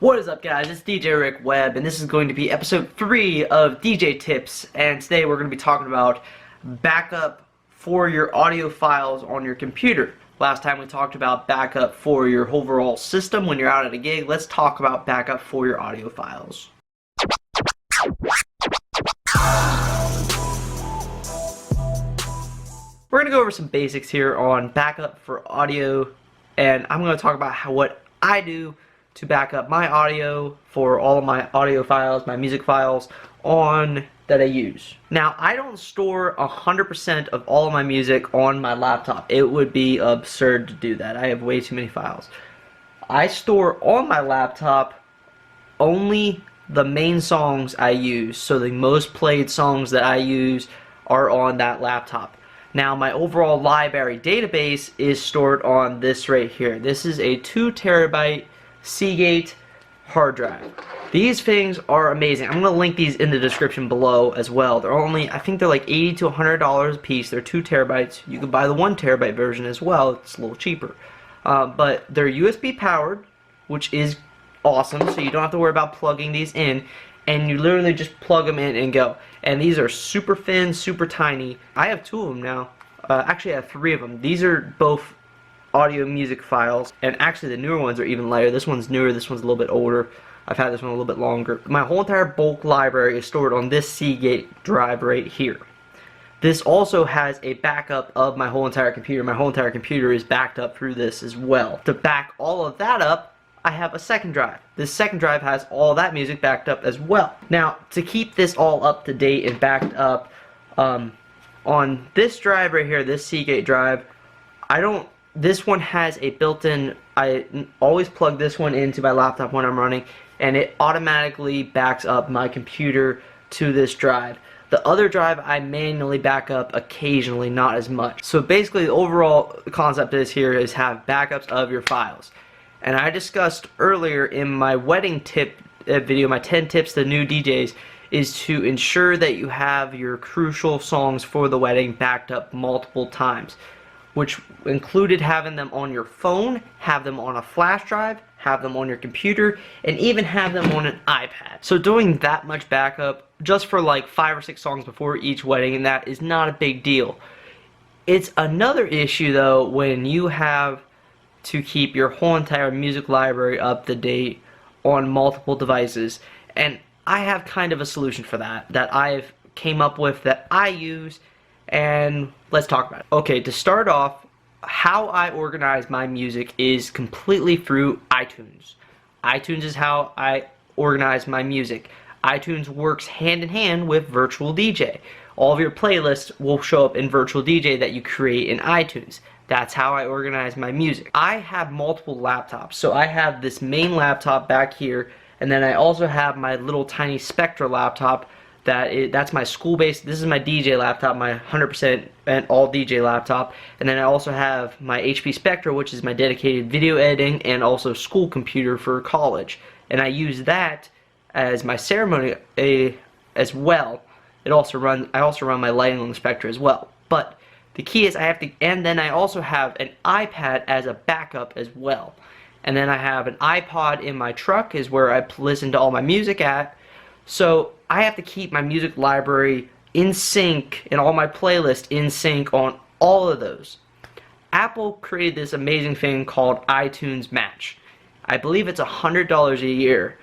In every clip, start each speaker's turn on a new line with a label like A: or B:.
A: What is up, guys? It's DJ Rick Webb, and this is going to be episode 3 of DJ Tips, and today we're going to be talking about backup for your audio files on your computer. Last time we talked about backup for your overall system when you're out at a gig. Let's talk about backup for your audio files. We're going to go over some basics here on backup for audio, and I'm going to talk about what I do to back up my audio for all of my audio files, my music files that I use. Now, I don't store 100% of all of my music on my laptop. It would be absurd to do that. I have way too many files. I store on my laptop only the main songs I use, so the most played songs that I use are on that laptop. Now, my overall library database is stored on this right here. This is a 2 terabyte Seagate hard drive. These things are amazing. I'm going to link these in the description below as well. They're only, I think they're like $80 to $100 a piece. They're 2 terabytes. You can buy the 1 terabyte version as well. It's a little cheaper. But they're USB powered, which is awesome, so you don't have to worry about plugging these in, and you literally just plug them in and go. And these are super thin, super tiny. I have 2 of them now. Actually, I have 3 of them. These are both audio music files, and actually the newer ones are even lighter. This one's newer, this one's a little bit older. I've had this one a little bit longer. My whole entire bulk library is stored on this Seagate drive right here. This also has a backup of my whole entire computer. My whole entire computer is backed up through this as well. To back all of that up, I have a second drive. This second drive has all that music backed up as well. Now, to keep this all up to date and backed up, on this drive right here, this Seagate drive, this one has a built-in, I always plug this one into my laptop when I'm running, and it automatically backs up my computer to this drive. The other drive I manually back up occasionally, not as much. So basically the overall concept is have backups of your files. And I discussed earlier in my wedding tip video, my 10 tips to new DJs, is to ensure that you have your crucial songs for the wedding backed up multiple times, which included having them on your phone, have them on a flash drive, have them on your computer, and even have them on an iPad. So doing that much backup just for like 5 or 6 songs before each wedding, and that is not a big deal. It's another issue though when you have to keep your whole entire music library up to date on multiple devices, and I have kind of a solution for that I've came up with that I use, and let's talk about it. Okay, to start off, how I organize my music is completely through iTunes. iTunes is how I organize my music. iTunes works hand in hand with Virtual DJ. All of your playlists will show up in Virtual DJ that you create in iTunes. That's how I organize my music. I have multiple laptops, so I have this main laptop back here, and then I also have my little tiny Spectra laptop. That's my school-based, this is my DJ laptop, my 100% and all DJ laptop, and then I also have my HP Spectra, which is my dedicated video editing and also school computer for college, and I use that as my ceremony as well. I also run my lighting on the Spectra as well. But the key is and then I also have an iPad as a backup as well, and then I have an iPod in my truck is where I listen to all my music at. So I have to keep my music library in sync and all my playlists in sync on all of those. Apple created this amazing thing called iTunes Match. I believe it's $100 a year.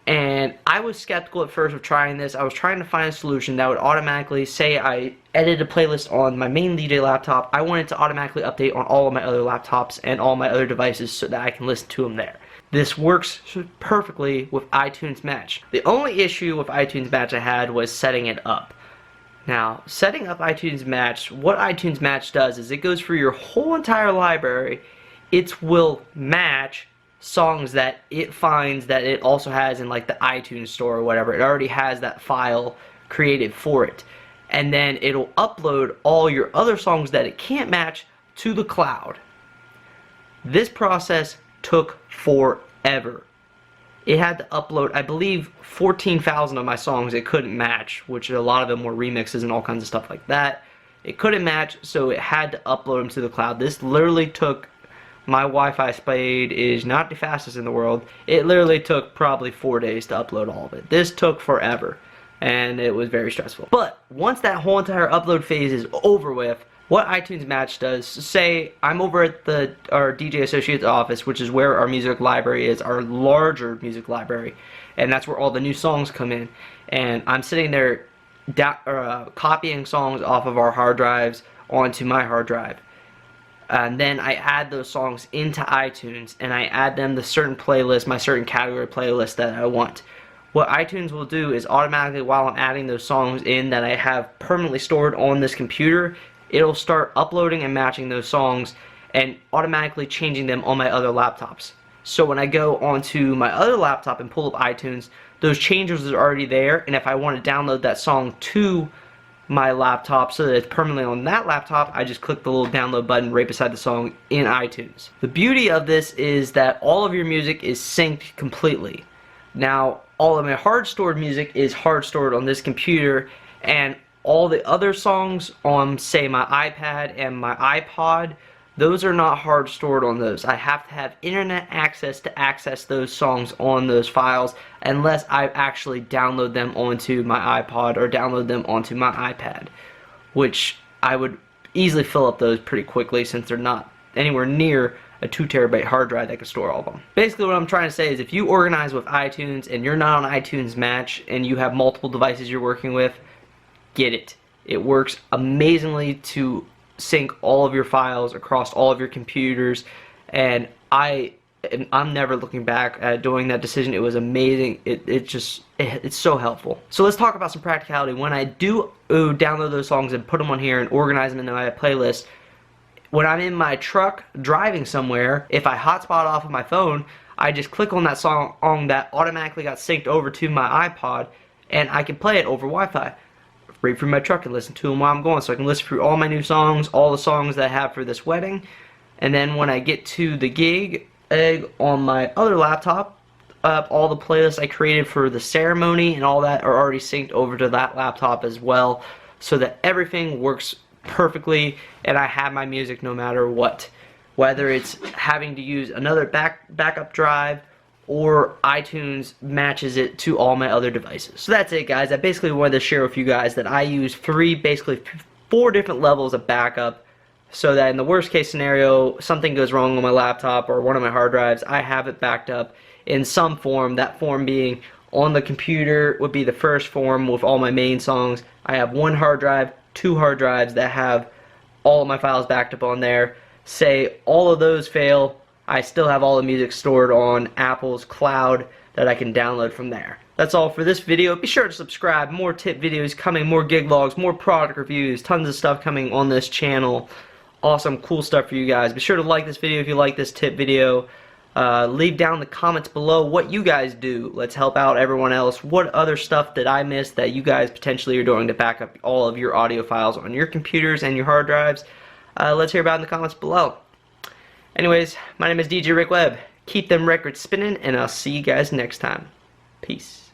A: And I was skeptical at first of trying this. I was trying to find a solution that would automatically say I edit a playlist on my main DJ laptop. I wanted to automatically update on all of my other laptops and all my other devices so that I can listen to them there. This works perfectly with iTunes Match. The only issue with iTunes Match I had was setting it up. Now, setting up iTunes Match, what iTunes Match does is it goes through your whole entire library. It will match songs that it finds that it also has in like the iTunes store or whatever. It already has that file created for it. And then it'll upload all your other songs that it can't match to the cloud. This process took forever. It had to upload, I believe, 14,000 of my songs it couldn't match, which a lot of them were remixes and all kinds of stuff like that. It couldn't match, so it had to upload them to the cloud. This literally took my Wi-Fi speed is not the fastest in the world. It literally took probably 4 days to upload all of it. This took forever, and it was very stressful. But once that whole entire upload phase is over with, what iTunes Match does, say I'm over at our DJ Associate's office, which is where our music library is, our larger music library, and that's where all the new songs come in, and I'm sitting there copying songs off of our hard drives onto my hard drive. And then I add those songs into iTunes, and I add them to certain playlists, my certain category playlist that I want. What iTunes will do is automatically, while I'm adding those songs in that I have permanently stored on this computer, it'll start uploading and matching those songs and automatically changing them on my other laptops. So when I go onto my other laptop and pull up iTunes, those changes are already there, and if I want to download that song to my laptop so that it's permanently on that laptop, I just click the little download button right beside the song in iTunes. The beauty of this is that all of your music is synced completely. Now, all of my hard stored music is hard stored on this computer, and all the other songs on, say, my iPad and my iPod, those are not hard stored on those. I have to have internet access to access those songs on those files unless I actually download them onto my iPod or download them onto my iPad, which I would easily fill up those pretty quickly since they're not anywhere near a 2 terabyte hard drive that can store all of them. Basically what I'm trying to say is if you organize with iTunes and you're not on iTunes Match and you have multiple devices you're working with, get it. It works amazingly to sync all of your files across all of your computers, and I'm never looking back at doing that decision. It was amazing. It's so helpful. So let's talk about some practicality. When I do download those songs and put them on here and organize them into my playlist, when I'm in my truck driving somewhere, if I hotspot off of my phone, I just click on that song that automatically got synced over to my iPod, and I can play it over Wi-Fi right through my truck and listen to them while I'm going. So I can listen through all my new songs, all the songs that I have for this wedding, and then when I get to the gig on my other laptop, all the playlists I created for the ceremony and all that are already synced over to that laptop as well, so that everything works perfectly and I have my music no matter what, whether it's having to use another backup drive or iTunes matches it to all my other devices. So that's it, guys. I basically wanted to share with you guys that I use basically four different levels of backup, so that in the worst case scenario, something goes wrong on my laptop or one of my hard drives, I have it backed up in some form. That form being on the computer would be the first form with all my main songs. I have one hard drive, 2 hard drives that have all of my files backed up on there. Say all of those fail, I still have all the music stored on Apple's cloud that I can download from there. That's all for this video. Be sure to subscribe. More tip videos coming, more gig logs, more product reviews, tons of stuff coming on this channel. Awesome, cool stuff for you guys. Be sure to like this video if you like this tip video. Leave down in the comments below what you guys do. Let's help out everyone else. What other stuff did I miss that you guys potentially are doing to back up all of your audio files on your computers and your hard drives? Let's hear about it in the comments below. Anyways, my name is DJ Rick Webb. Keep them records spinning, and I'll see you guys next time. Peace.